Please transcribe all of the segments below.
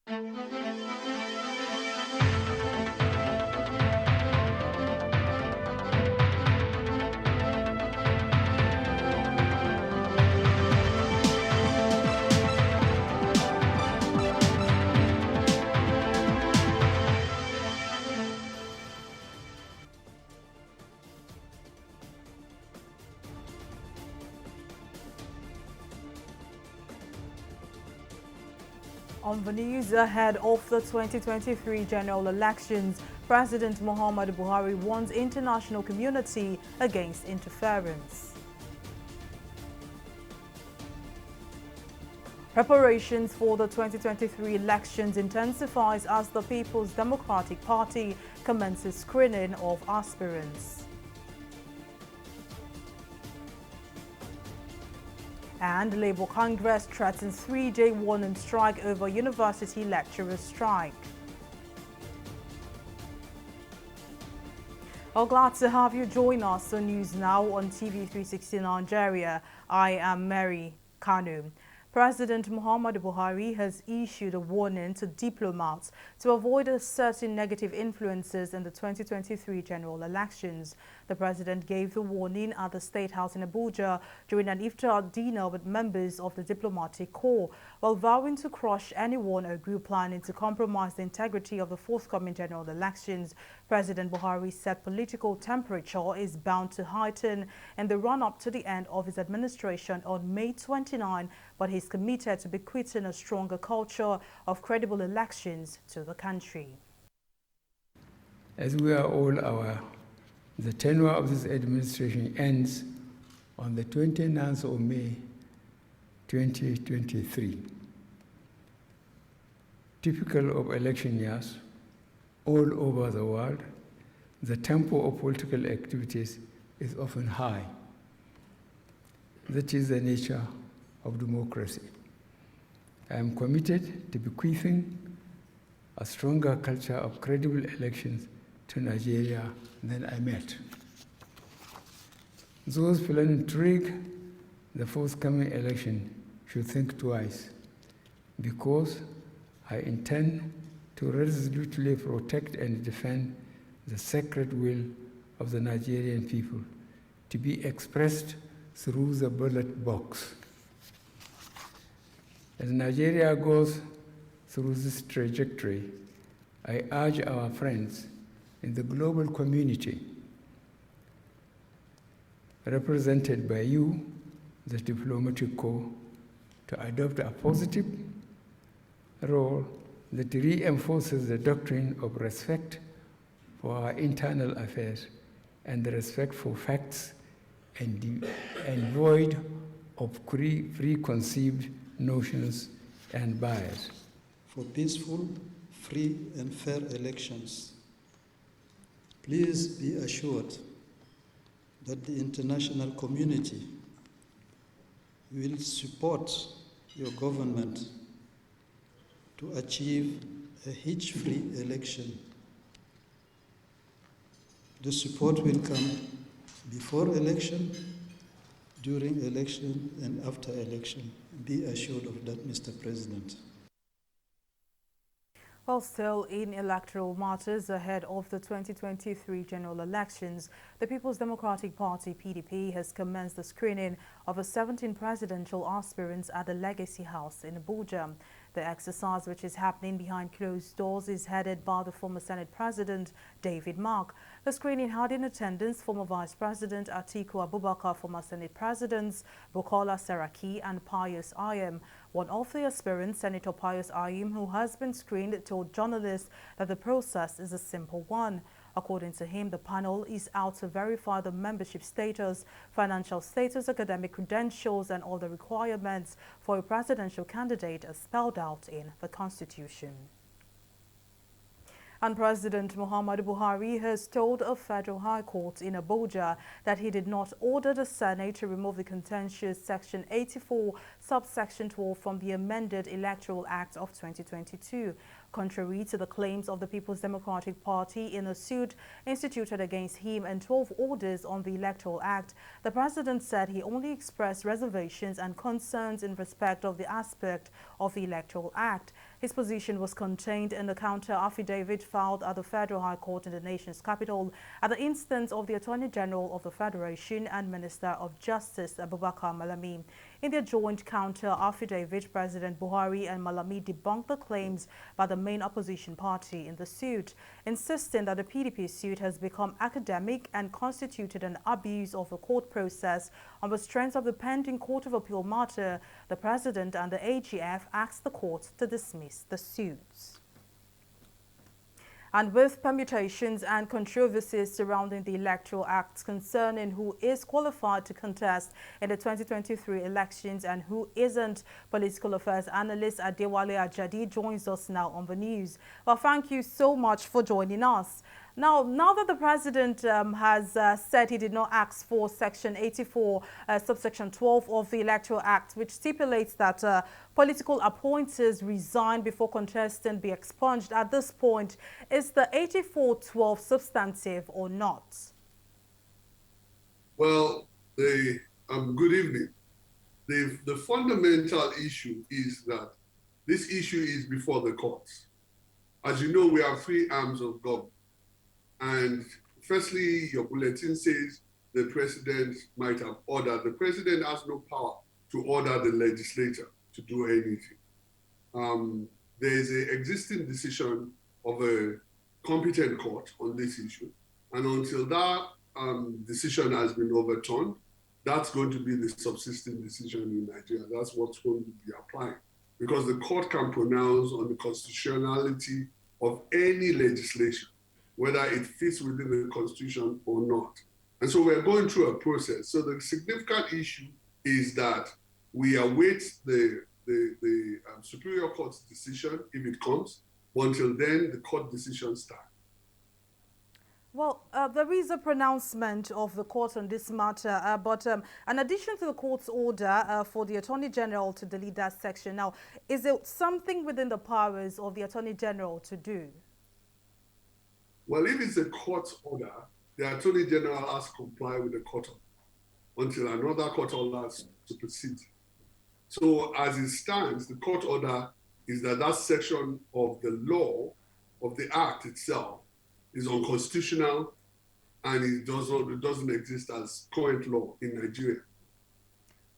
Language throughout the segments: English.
On the news ahead of the 2023 general elections, President Muhammadu Buhari warns international community against interference. Preparations for the 2023 elections intensifies as the People's Democratic Party commences screening of aspirants. And Labour Congress threatens three-day warning strike over university lecturers' strike. Well, glad to have you join us on News Now on TV360 Nigeria. I am Mary Kanu. President Muhammadu Buhari has issued a warning to diplomats to avoid certain negative influences in the 2023 general elections. The president gave the warning at the State House in Abuja during an iftar dinner with members of the diplomatic corps, while vowing to crush anyone or group planning to compromise the integrity of the forthcoming general elections. President Buhari said political temperature is bound to heighten in the run-up to the end of his administration on May 29, but he's committed to bequeathing a stronger culture of credible elections to the country. As we are all aware, the tenure of this administration ends on the 29th of May 2023. Typical of election years, all over the world, the tempo of political activities is often high. That is the nature of democracy. I am committed to bequeathing a stronger culture of credible elections to Nigeria than I met. Those planning to rig the forthcoming election should think twice, because I intend to resolutely protect and defend the sacred will of the Nigerian people to be expressed through the ballot box. As Nigeria goes through this trajectory, I urge our friends in the global community, represented by you, the diplomatic corps, to adopt a positive role that reinforces the doctrine of respect for our internal affairs and the respect for facts and void of preconceived notions and bias. For peaceful, free, and fair elections, please be assured that the international community will support your government to achieve a hitch-free election. The support will come before election, during election, and after election. Be assured of that, Mr. President. Well, still in electoral matters ahead of the 2023 general elections, the People's Democratic Party, PDP, has commenced the screening of the 17 presidential aspirants at the Legacy House in Abuja. The exercise, which is happening behind closed doors, is headed by the former Senate President, David Mark. The screening had in attendance former Vice President Atiku Abubakar, former Senate Presidents Bukola Saraki and Pius Ayem. One of the aspirants, Senator Pius Ayem, who has been screened, told journalists that the process is a simple one. According to him, the panel is out to verify the membership status, financial status, academic credentials, and all the requirements for a presidential candidate as spelled out in the Constitution. And President Muhammadu Buhari has told a federal high court in Abuja that he did not order the Senate to remove the contentious Section 84, subsection 12 from the amended Electoral Act of 2022. Contrary to the claims of the People's Democratic Party in a suit instituted against him and 12 orders on the Electoral Act, the president said he only expressed reservations and concerns in respect of the aspect of the Electoral Act. His position was contained in the counter affidavit filed at the Federal High Court in the nation's capital at the instance of the Attorney General of the Federation and Minister of Justice Abubakar Malami. In their joint counter affidavit, President Buhari and Malami debunked the claims by the main opposition party in the suit, insisting that the PDP suit has become academic and constituted an abuse of the court process. On the strength of the pending Court of Appeal matter, the president and the AGF asked the court to dismiss the suits. And with permutations and controversies surrounding the Electoral Act concerning who is qualified to contest in the 2023 elections and who isn't, political affairs analyst Adewale Ajadi joins us now on the news. Well, thank you so much for joining us. Now that the president has said he did not ask for Section 84, subsection 12 of the Electoral Act, which stipulates that political appointees resign before contesting be expunged, at this point, is the 84-12 substantive or not? Well, good evening. The fundamental issue is that this issue is before the courts. As you know, we have three arms of government. And firstly, your bulletin says the president might have ordered. The president has no power to order the legislature to do anything. There is an existing decision of a competent court on this issue. And until that decision has been overturned, that's going to be the subsisting decision in Nigeria. That's what's going to be applying. Because the court can pronounce on the constitutionality of any legislation, whether it fits within the Constitution or not. And so we're going through a process. So the significant issue is that we await the Superior Court's decision, if it comes, but until then, the court decision starts. Well, there is a pronouncement of the court on this matter, but in addition to the court's order for the Attorney General to delete that section, now, is it something within the powers of the Attorney General to do? Well, if it's a court order, the Attorney General has to comply with the court order until another court order supersedes. So as it stands, the court order is that section of the law, of the act itself, is unconstitutional and it doesn't exist as current law in Nigeria.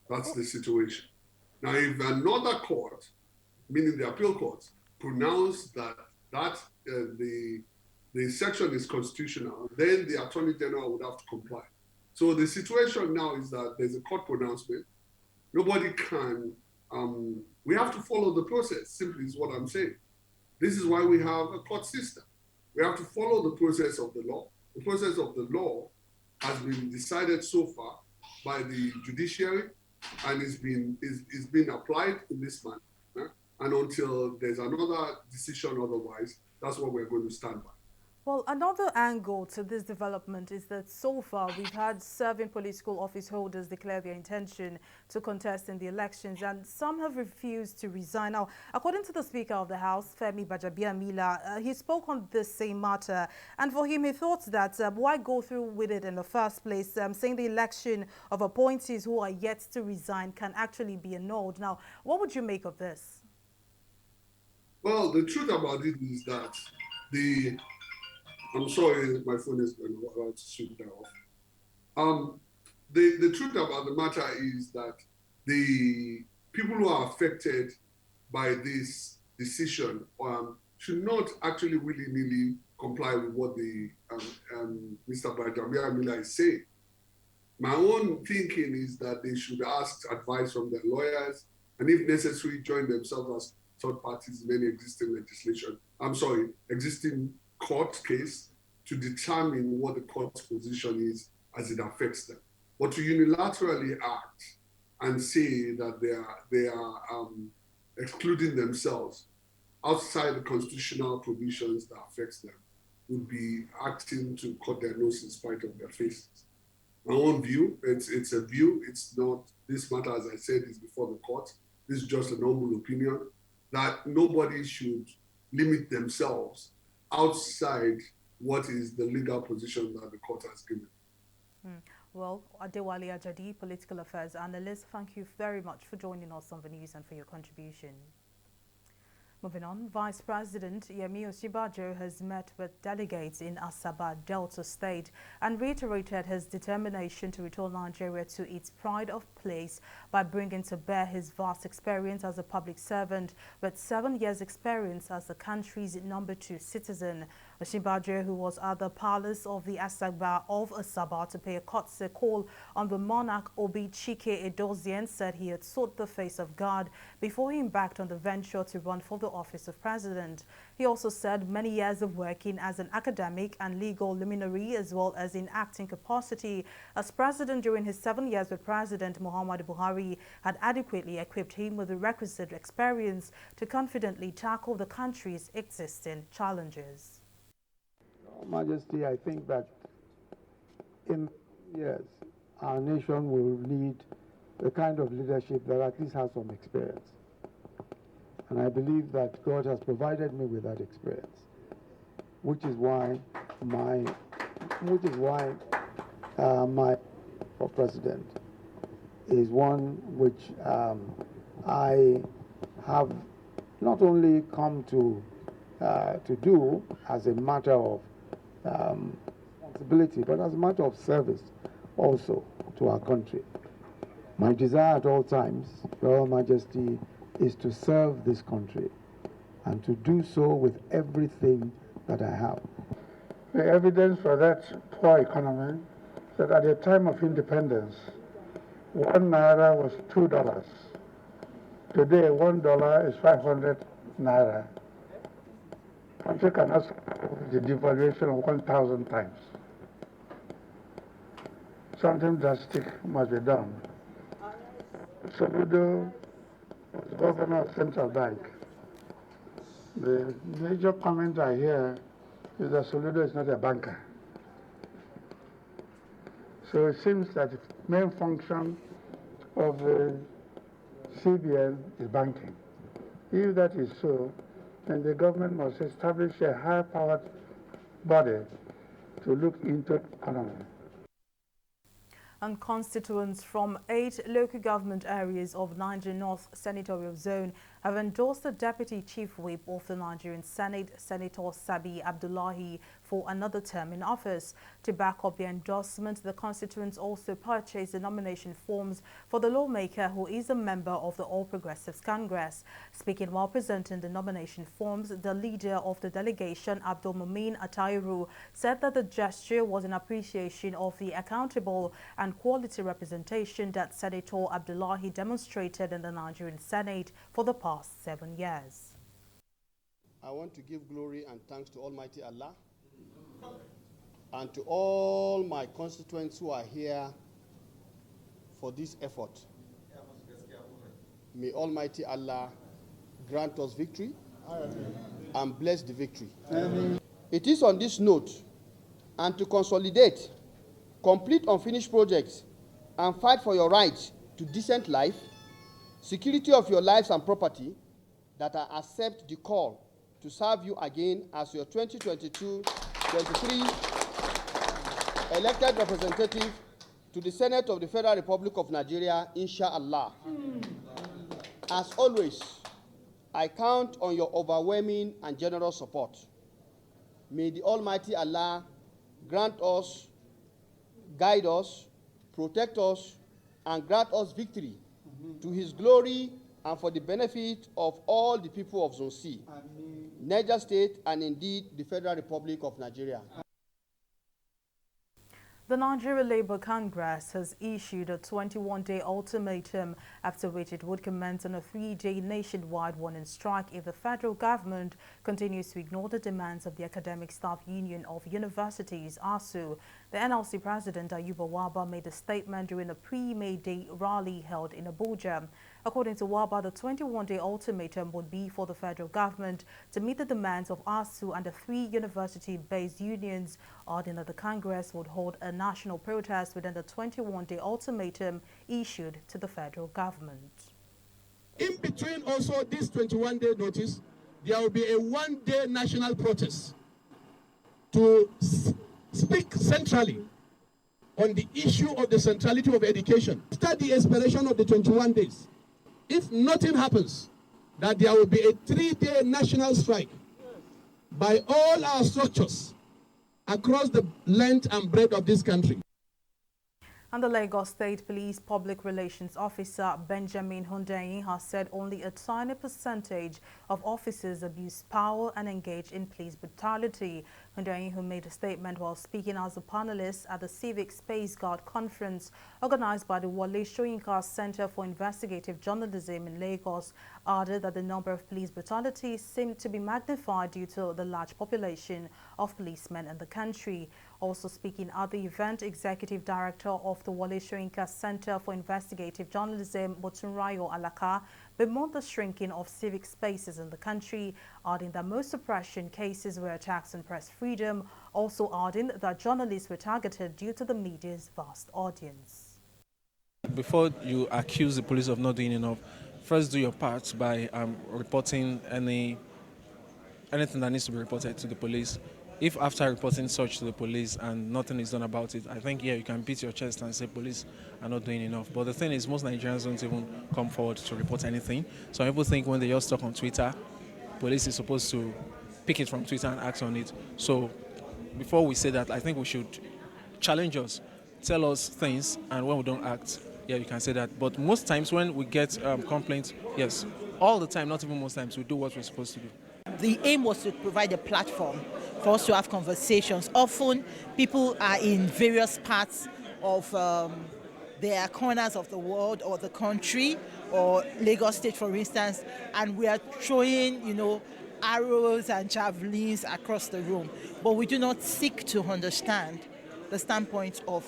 That's the situation. Now, if another court, meaning the appeal court, pronounce that the section is constitutional, then the Attorney General would have to comply. So the situation now is that there's a court pronouncement. Nobody can, we have to follow the process, simply is what I'm saying. This is why we have a court system. We have to follow the process of the law. The process of the law has been decided so far by the judiciary and is being applied in this manner. And until there's another decision otherwise, that's what we're going to stand by. Well, another angle to this development is that so far we've had serving political office holders declare their intention to contest in the elections, and some have refused to resign. Now, according to the Speaker of the House, Femi Gbajabiamila, he spoke on this same matter, and for him, he thought that why go through with it in the first place, saying the election of appointees who are yet to resign can actually be annulled. Now, what would you make of this? Well, the truth about it is that I'm sorry, my phone is going to switch that off. The truth about the matter is that the people who are affected by this decision should not actually willy-nilly comply with what the Mr. Gbajabiamila is saying. My own thinking is that they should ask advice from their lawyers and, if necessary, join themselves as third parties in any existing court case to determine what the court's position is as it affects them. But to unilaterally act and say that they are excluding themselves outside the constitutional provisions that affects them would be acting to cut their nose in spite of their faces. My own view, it's a view, it's not, this matter, as I said, is before the court. This is just a normal opinion that nobody should limit themselves outside what is the legal position that the court has given. Well, Adewale Ajadi, political affairs analyst, thank you very much for joining us on the news and for your contribution. Moving on, Vice President Yemi Osinbajo has met with delegates in Asaba, Delta State, and reiterated his determination to return Nigeria to its pride of place by bringing to bear his vast experience as a public servant with 7 years' experience as the country's #2 citizen. Osinbajo, who was at the palace of the Asaba of Asaba to pay a courtesy call on the monarch Obi Chike Edozian, said he had sought the face of God before he embarked on the venture to run for the office of president. He also said many years of working as an academic and legal luminary, as well as in acting capacity as president during his 7 years with President Muhammadu Buhari, had adequately equipped him with the requisite experience to confidently tackle the country's existing challenges. Your Majesty, I think that in years, our nation will need the kind of leadership that at least has some experience. And I believe that God has provided me with that experience, which is why my for president is one which I have not only come to do as a matter of responsibility, but as a matter of service also to our country. My desire at all times, Your Majesty, is to serve this country and to do so with everything that I have. The evidence for that poor economy is that at the time of independence, 1 naira was $2. Today, $1 is 500 naira. Country cannot support the devaluation of 1,000 times. Something drastic must be done. Soludo was governor of Central Bank. The major comment I hear is that Soludo is not a banker. So it seems that the main function of the CBN is banking. If that is so, then the government must establish a high-powered body to look into the economy. And constituents from 8 local government areas of Niger North Senatorial Zone have endorsed the Deputy Chief Whip of the Nigerian Senate, Senator Sabi Abdullahi, for another term in office. To back up the endorsement, the constituents also purchased the nomination forms for the lawmaker, who is a member of the All Progressives Congress. Speaking while presenting the nomination forms, the leader of the delegation, Abdul Mumin Atairu, said that the gesture was an appreciation of the accountable and quality representation that Senator Abdullahi demonstrated in the Nigerian Senate for the past 7 years. I want to give glory and thanks to Almighty Allah and to all my constituents who are here for this effort. May Almighty Allah grant us victory and bless the victory. Amen. It is on this note, and to consolidate, complete unfinished projects, and fight for your right to decent life, security of your lives and property, that I accept the call to serve you again as your 2022-23 elected representative to the Senate of the Federal Republic of Nigeria, inshallah. As always, I count on your overwhelming and generous support. May the Almighty Allah grant us, guide us, protect us, and grant us victory to his glory and for the benefit of all the people of Zone C, Niger State, and indeed the Federal Republic of Nigeria. The Nigeria Labour Congress has issued a 21-day ultimatum, after which it would commence on a 3-day nationwide warning strike if the federal government continues to ignore the demands of the Academic Staff Union of Universities, ASU. The NLC President Ayuba Waba made a statement during a pre-May Day rally held in Abuja. According to WABA, the 21-day ultimatum would be for the federal government to meet the demands of ASU and the 3 university-based unions, adding that the Congress would hold a national protest within the 21-day ultimatum issued to the federal government. In between also this 21-day notice, there will be a 1-day national protest to speak centrally on the issue of the centrality of education. After the expiration of the 21 days, if nothing happens, that there will be a 3-day national strike by all our structures across the length and breadth of this country. And the Lagos State Police Public Relations Officer Benjamin Hundeyin has said only a tiny percentage of officers abuse power and engage in police brutality. Hundeyin, who made a statement while speaking as a panelist at the Civic Space Guard Conference organized by the Wole Soyinka Center for Investigative Journalism in Lagos, added that the number of police brutalities seemed to be magnified due to the large population of policemen in the country. Also speaking at the event, Executive Director of the Wole Soyinka Center for Investigative Journalism, Motunrayo Alaka, bemoaned the shrinking of civic spaces in the country, adding that most suppression cases were attacks on press freedom, also adding that journalists were targeted due to the media's vast audience. Before you accuse the police of not doing enough, first do your part by reporting anything that needs to be reported to the police. If after reporting such to the police and nothing is done about it, I think, yeah, you can beat your chest and say police are not doing enough. But the thing is, most Nigerians don't even come forward to report anything. Some people think when they just talk on Twitter, police is supposed to pick it from Twitter and act on it. So before we say that, I think we should challenge us, tell us things, and when we don't act, yeah, you can say that. But most times when we get complaints, yes, all the time, not even most times, we do what we're supposed to do. The aim was to provide a platform for us to have conversations. Often people are in various parts of their corners of the world or the country or Lagos State, for instance, and we are throwing, arrows and javelins across the room. But we do not seek to understand the standpoint of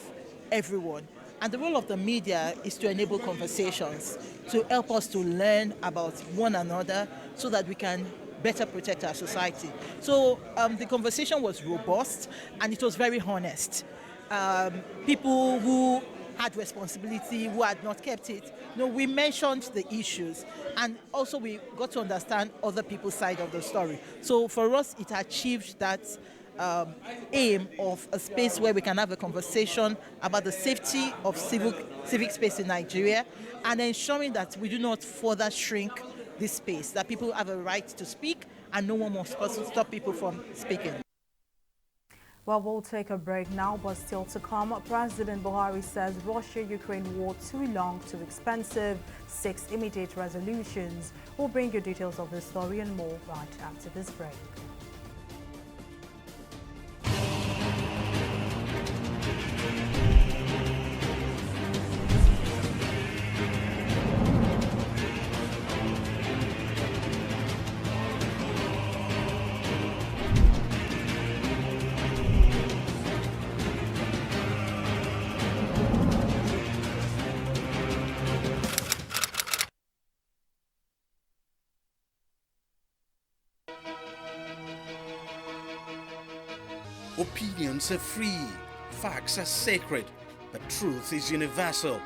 everyone. And the role of the media is to enable conversations, to help us to learn about one another so that we can better protect our society. So the conversation was robust and it was very honest. People who had responsibility, who had not kept it, we mentioned the issues and also we got to understand other people's side of the story. So for us, it achieved that aim of a space where we can have a conversation about the safety of civic space in Nigeria and ensuring that we do not further shrink this space, that people have a right to speak and no one must stop people from speaking. Well, we'll take a break now, but still to come, President Buhari says Russia-Ukraine war too long, too expensive, 6 immediate resolutions. We'll bring you details of this story and more right after this break. Opinions are free, facts are sacred, but truth is universal.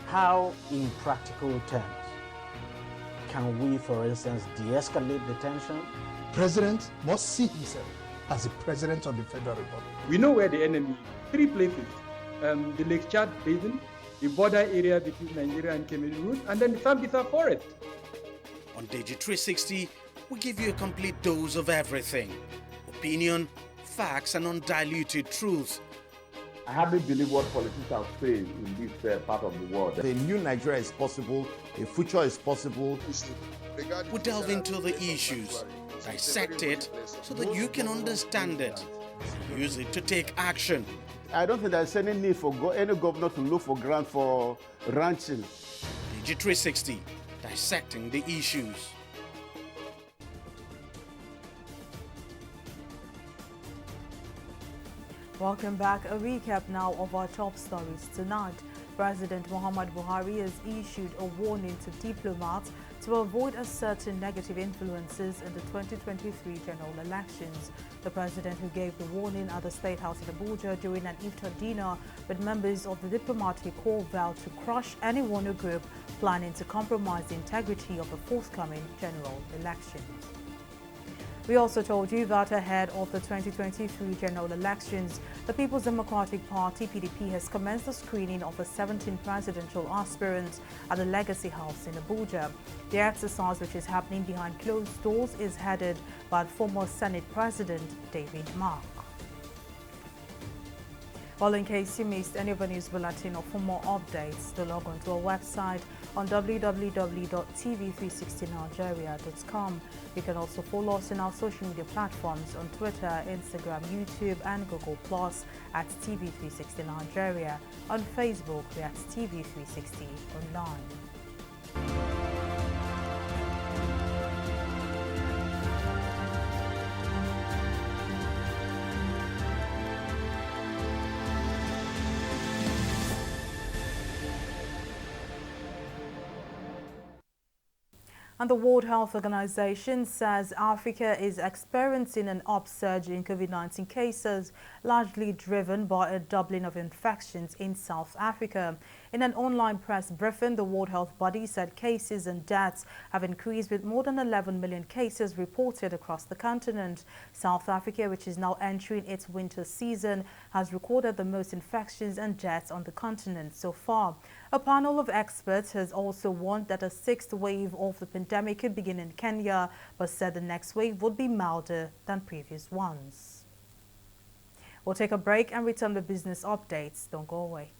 How, in practical terms, can we, for instance, de-escalate the tension? President must see himself as the President of the Federal Republic. We know where the enemy is. 3 places. The Lake Chad Basin, the border area between Nigeria and Cameroon, and then the Sambisa Forest. On TV360, we give you a complete dose of everything. Opinion, facts, and undiluted truth. I hardly believe what politicians are saying in this part of the world. A new Nigeria is possible, a future is possible. We delve into the issues, dissect it so that you can understand it, use it to take action. I don't think there's any need for any governor to look for grant for ranching. TV360, dissecting the issues. Welcome back. A recap now of our top stories tonight. President Muhammad Buhari has issued a warning to diplomats to avoid asserting negative influences in the 2023 general elections. The president, who gave the warning at the State House in Abuja during an iftar dinner with members of the diplomatic corps, vowed to crush anyone or group planning to compromise the integrity of the forthcoming general elections. We also told you that ahead of the 2023 general elections, the People's Democratic Party (PDP) has commenced the screening of the 17 presidential aspirants at the Legacy House in Abuja. The exercise, which is happening behind closed doors, is headed by former Senate President David Mark. Well, in case you missed any of our news bulletin or for more updates, do log on to our website on www.tv360nigeria.com. You can also follow us on our social media platforms on Twitter, Instagram, YouTube and Google Plus at TV360 Nigeria. On Facebook, we're at TV360 Online. And the World Health Organization says Africa is experiencing an upsurge in COVID-19 cases, largely driven by a doubling of infections in South Africa. In an online press briefing, the World Health Body said cases and deaths have increased, with more than 11 million cases reported across the continent. South Africa, which is now entering its winter season, has recorded the most infections and deaths on the continent so far. A panel of experts has also warned that a sixth wave of the pandemic could begin in Kenya, but said the next wave would be milder than previous ones. We'll take a break and return with business updates. Don't go away.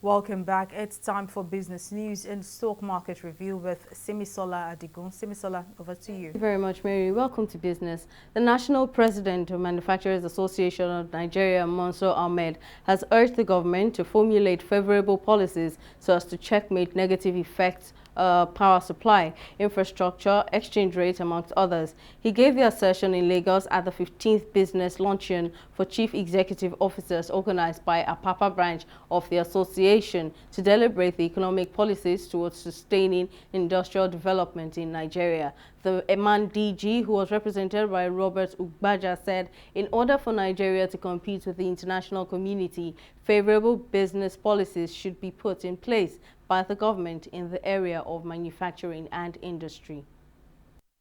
Welcome back. It's time for business news and stock market review with Simisola Adigun. Simisola, over to you. Thank you very much, Mary. Welcome to business. The National President of Manufacturers Association of Nigeria, Mansour Ahmed, has urged the government to formulate favorable policies so as to checkmate negative effects power supply, infrastructure, exchange rate, amongst others. He gave the assertion in Lagos at the 15th Business Luncheon for Chief Executive Officers organized by Apapa branch of the association to deliberate the economic policies towards sustaining industrial development in Nigeria. The Eman DG, who was represented by Robert Ugbaja, said in order for Nigeria to compete with the international community, favorable business policies should be put in place by the government in the area of manufacturing and industry.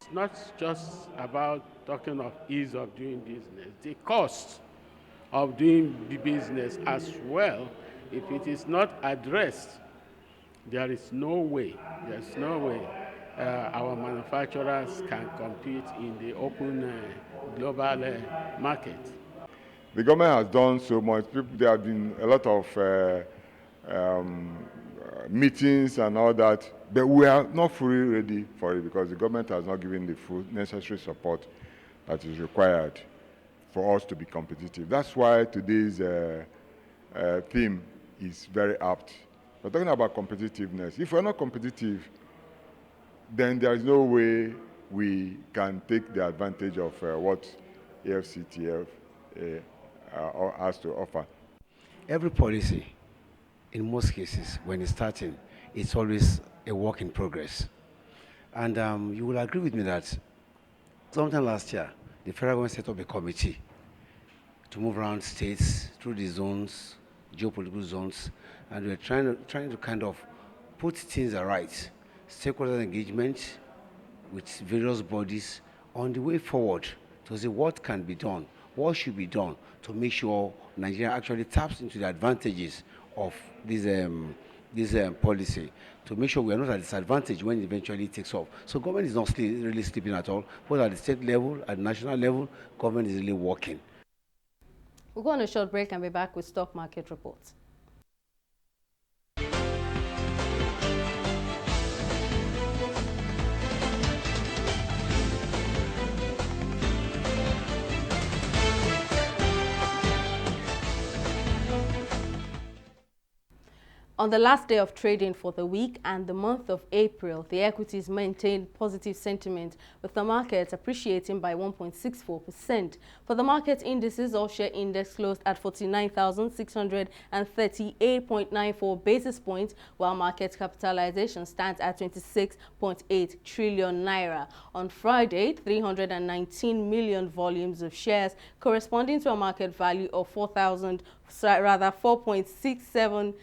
It's not just about talking of ease of doing business. The cost of doing the business as well, if it is not addressed, there is no way, our manufacturers can compete in the open global market. The government has done so much. There have been a lot of meetings and all that, but we are not fully ready for it because the government has not given the full necessary support that is required for us to be competitive. That's why today's theme is very apt. We're talking about competitiveness. If we're not competitive, then there is no way we can take the advantage of what AFCTF has to offer. Every policy, in most cases, when it's starting, it's always a work in progress. And you will agree with me that sometime last year, the federal government set up a committee to move around states through the zones, geopolitical zones, and we're trying to kind of put things right, stakeholder engagement with various bodies on the way forward to see what can be done, what should be done to make sure Nigeria actually taps into the advantages of this policy, to make sure we are not at disadvantage when it eventually takes off. So government is not really sleeping at all. Both at the state level, at the national level, government is really working. We'll go on a short break and be back with stock market reports. On the last day of trading for the week and the month of April, the equities maintained positive sentiment, with the markets appreciating by 1.64%. For the market indices, all-share index closed at 49,638.94 basis points, while market capitalization stands at 26.8 trillion naira. On Friday, 319 million volumes of shares, corresponding to a market value of 4.676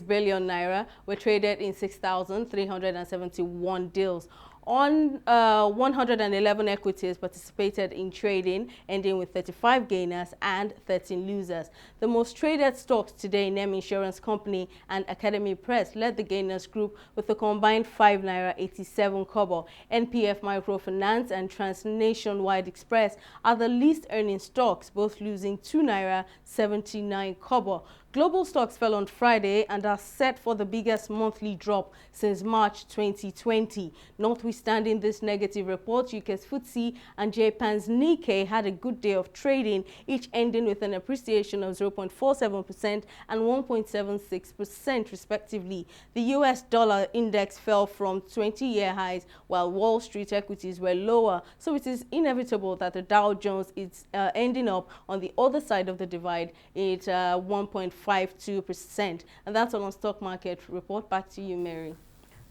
billion naira, were traded in 6,371 deals. On 111 equities participated in trading, ending with 35 gainers and 13 losers. The most traded stocks today, NEM Insurance Company and Academy Press, led the gainers group with a combined 5 naira 87 kobo. NPF Microfinance and Transnationwide Express are the least earning stocks, both losing 2 naira 79 kobo. Global stocks fell on Friday and are set for the biggest monthly drop since March 2020. Notwithstanding this negative report, UK's FTSE and Japan's Nikkei had a good day of trading, each ending with an appreciation of 0.47% and 1.76% respectively. The US dollar index fell from 20-year highs, while Wall Street equities were lower, so it is inevitable that the Dow Jones is ending up on the other side of the divide at 1.52%. And that's on our stock market report. Back to you, Mary.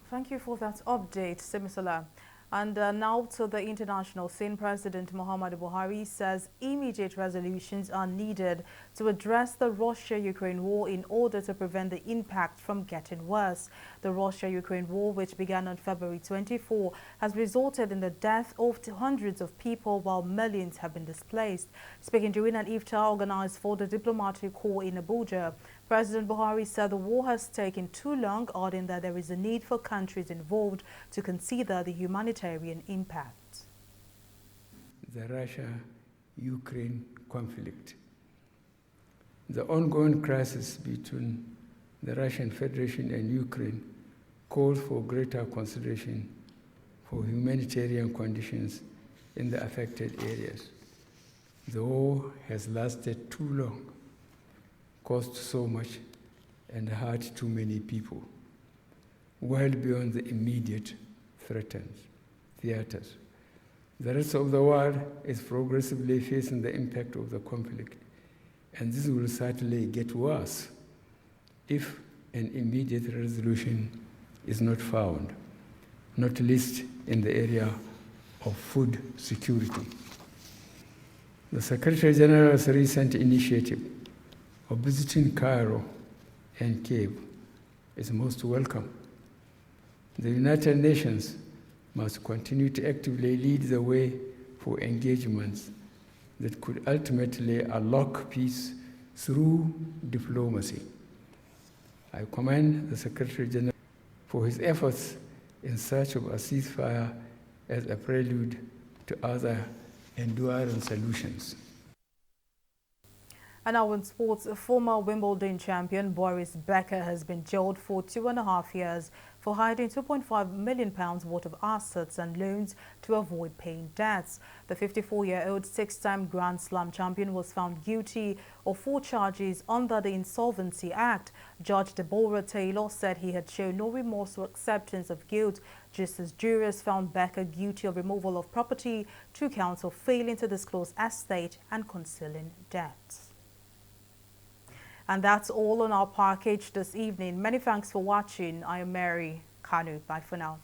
Thank you for that update, Semisola. And now to the international scene. President Muhammadu Buhari says immediate resolutions are needed to address the Russia-Ukraine war in order to prevent the impact from getting worse. The Russia-Ukraine war, which began on February 24, has resulted in the death of hundreds of people, while millions have been displaced. Speaking during an iftar organized for the diplomatic corps in Abuja, President Buhari said the war has taken too long, adding that there is a need for countries involved to consider the humanitarian impact. The Russia-Ukraine conflict. The ongoing crisis between the Russian Federation and Ukraine calls for greater consideration for humanitarian conditions in the affected areas. The war has lasted too long, cost so much, and hurt too many people, well beyond the immediate theaters. The rest of the world is progressively facing the impact of the conflict, and this will certainly get worse if an immediate resolution is not found, not least in the area of food security. The Secretary General's recent initiative of visiting Cairo and Kiev is most welcome. The United Nations must continue to actively lead the way for engagements that could ultimately unlock peace through diplomacy. I commend the Secretary General for his efforts in search of a ceasefire as a prelude to other enduring solutions. And now in sports, former Wimbledon champion Boris Becker has been jailed for 2.5 years for hiding £2.5 million worth of assets and loans to avoid paying debts. The 54-year-old six-time Grand Slam champion was found guilty of 4 charges under the Insolvency Act. Judge Deborah Taylor said he had shown no remorse or acceptance of guilt, just as jurors found Becker guilty of removal of property, 2 counts of failing to disclose estate and concealing debts. And that's all on our package this evening. Many thanks for watching. I am Mary Kanu. Bye for now.